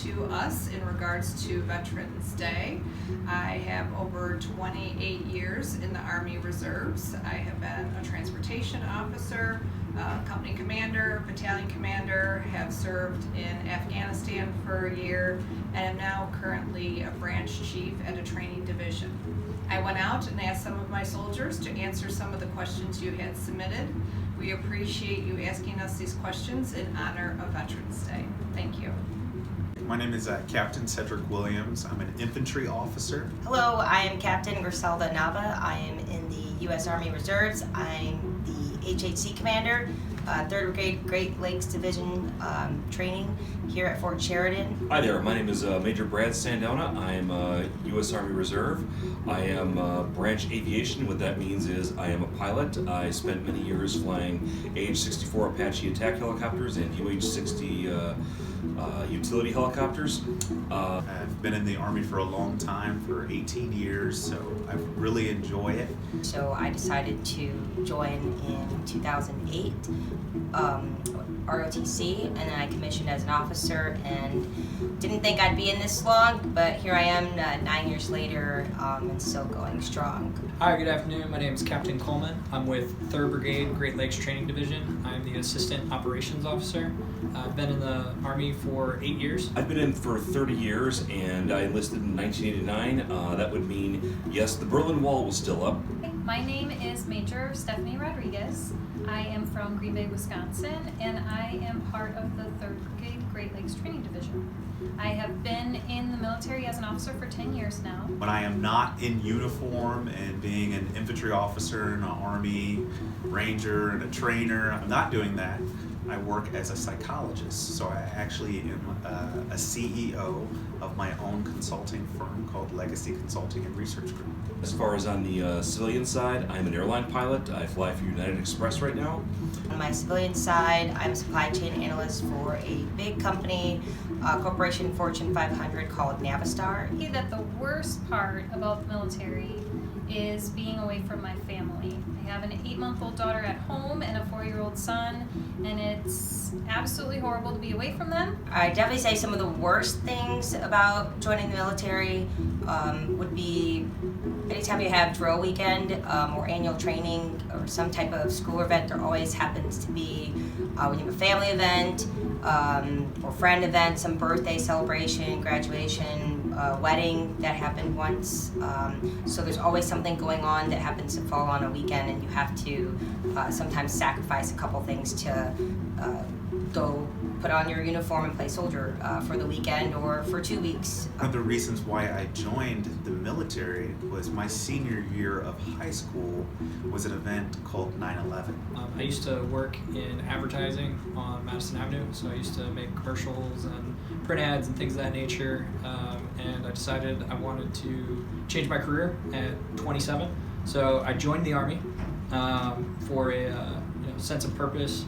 to us in regards to Veterans Day. I have over 28 years in the Army Reserves. I have been a transportation officer, company commander, battalion commander, have served in Afghanistan for a year, and am now currently a branch chief at a training division. I went out and asked some of my soldiers to answer some of the questions you had submitted. We appreciate you asking us these questions in honor of Veterans Day. Thank you. My name is Captain Cedric Williams. I'm an infantry officer. Hello, I am Captain Griselda Nava. I am in the U.S. Army Reserves. I'm the HHC commander, 3rd Brigade Great Lakes Division training here at Fort Sheridan. Hi there, my name is Major Brad Santana. I am U.S. Army Reserve. I am branch aviation. What that means is I am a pilot. I spent many years flying AH-64 Apache attack helicopters and UH-60 utility helicopters. I've been in the Army for a long time, for 18 years, so I really enjoy it. So I decided to join in 2008, ROTC, and then I commissioned as an officer and didn't think I'd be in this long, but here I am 9 years later and still going strong. Hi, good afternoon. My name is Captain Coleman. I'm with 3rd Brigade Great Lakes Training Division. I'm the Assistant Operations Officer. I've been in the Army for 8 years. I've been in for 30 years and I enlisted in 1989. That would mean, yes, the Berlin Wall was still up. My name is Major Stephanie Rodriguez. I am from Green Bay, Wisconsin, and I am part of the 3rd Brigade Great Lakes Training Division. I have been in the military as an officer for 10 years now. When I am not in uniform and being an infantry officer and an Army Ranger and a trainer, I'm not doing that. I work as a psychologist, so I actually am a CEO of my own consulting firm called Legacy Consulting and Research Group. As far as on the civilian side, I'm an airline pilot. I fly for United Express right now. On my civilian side, I'm a supply chain analyst for a big company, corporation Fortune 500 called Navistar. I think that the worst part about the military is being away from my family. I have an 8-month-old daughter at home and a 4-year-old son, and it's absolutely horrible to be away from them. I definitely say some of the worst things about joining the military would be anytime you have drill weekend or annual training or some type of school event, there always happens to be when you have a family event or friend event, some birthday celebration, graduation, wedding that happened once. So there's always something going on that happens to fall on a weekend, and you have to sometimes sacrifice a couple things to go put on your uniform and play soldier for the weekend or for 2 weeks. One of the reasons why I joined the military was my senior year of high school was an event called 9/11. I used to work in advertising on Madison Avenue, so I used to make commercials and print ads and things of that nature, and I decided I wanted to change my career at 27. So I joined the Army for a sense of purpose,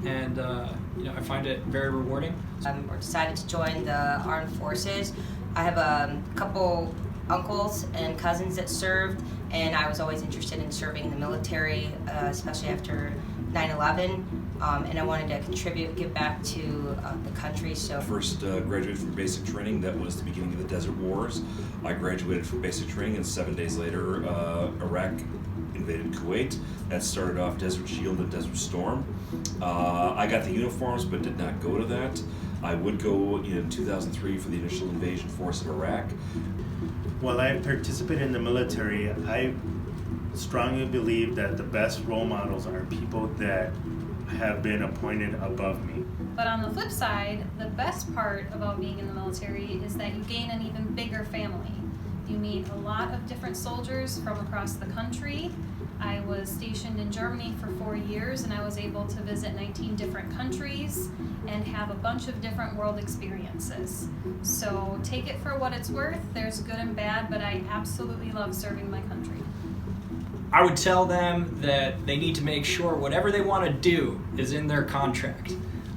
and I find it very rewarding. I decided to join the armed forces. I have a couple uncles and cousins that served, and I was always interested in serving in the military, especially after 9/11, and I wanted to contribute, give back to the country. So First graduated from basic training. That was the beginning of the Desert Wars. I graduated from basic training, and 7 days later, Iraq invaded Kuwait. That started off Desert Shield and Desert Storm. I got the uniforms but did not go to that. I would go in 2003 for the initial invasion force of Iraq. While I participate in the military, I strongly believe that the best role models are people that have been appointed above me. But on the flip side, the best part about being in the military is that you gain an even bigger family. You meet a lot of different soldiers from across the country. I was stationed in Germany for 4 years, and I was able to visit 19 different countries and have a bunch of different world experiences. So take it for what it's worth. There's good and bad, but I absolutely love serving my country. I would tell them that they need to make sure whatever they want to do is in their contract.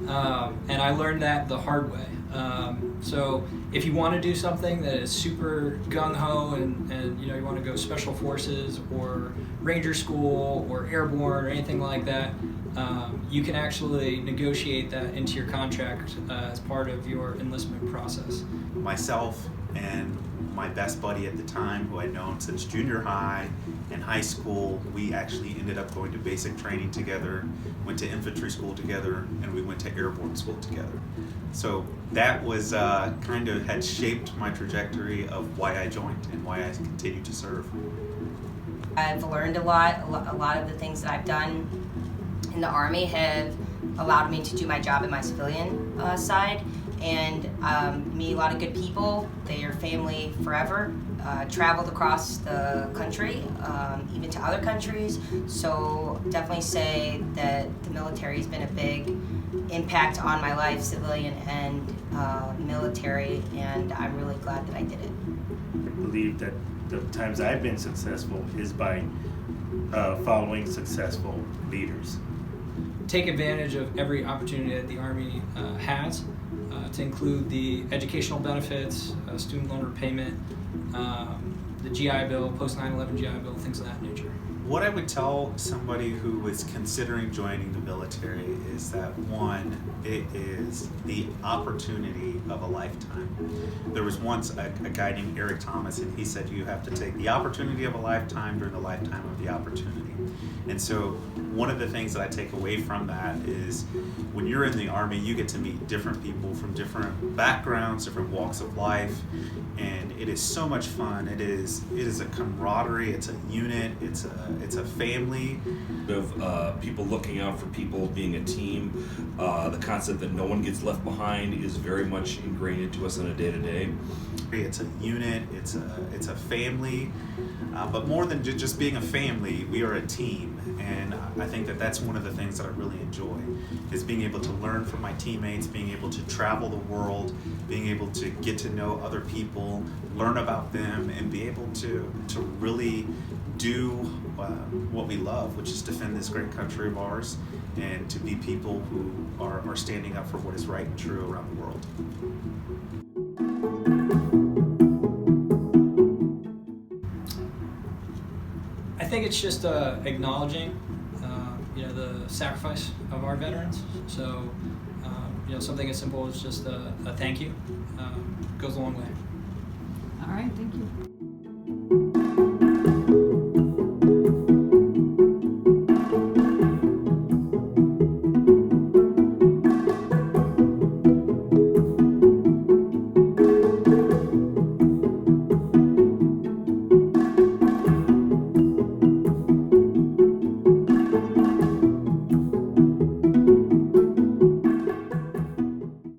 And I learned that the hard way. So if you want to do something that is super gung-ho and you know you want to go special forces or ranger school or airborne or anything like that, you can actually negotiate that into your contract as part of your enlistment process. Myself and my best buddy at the time, who I'd known since junior high and high school, we actually ended up going to basic training together, went to infantry school together, and we went to airborne school together. So that was kind of had shaped my trajectory of why I joined and why I continue to serve. I've learned a lot of the things that I've done in the Army have allowed me to do my job in my civilian side, and meet a lot of good people. They are family forever. Traveled across the country, even to other countries, so definitely say that the military has been a big impact on my life, civilian and military, and I'm really glad that I did it. I believe that the times I've been successful is by following successful leaders. Take advantage of every opportunity that the Army has, to include the educational benefits, student loan repayment, the GI Bill, post 9/11 GI Bill, things of that nature. What I would tell somebody who is considering joining the military is that, one, it is the opportunity of a lifetime. There was once a guy named Eric Thomas, and he said you have to take the opportunity of a lifetime during the lifetime of the opportunity. And so one of the things that I take away from that is when you're in the Army, you get to meet different people from different backgrounds, different walks of life, and it is so much fun. It is a camaraderie, it's a unit, it's a family. Of people looking out for people, being a team, the concept that no one gets left behind is very much ingrained into us on a day-to-day. It's a unit, it's a family, but more than just being a family, we are a team. And I think that that's one of the things that I really enjoy, is being able to learn from my teammates, being able to travel the world, being able to get to know other people, learn about them, and be able to really do what we love, which is defend this great country of ours, and to be people who are standing up for what is right and true around the world. I think it's just acknowledging, the sacrifice of our veterans. So, something as simple as just a thank you goes a long way. All right, thank you.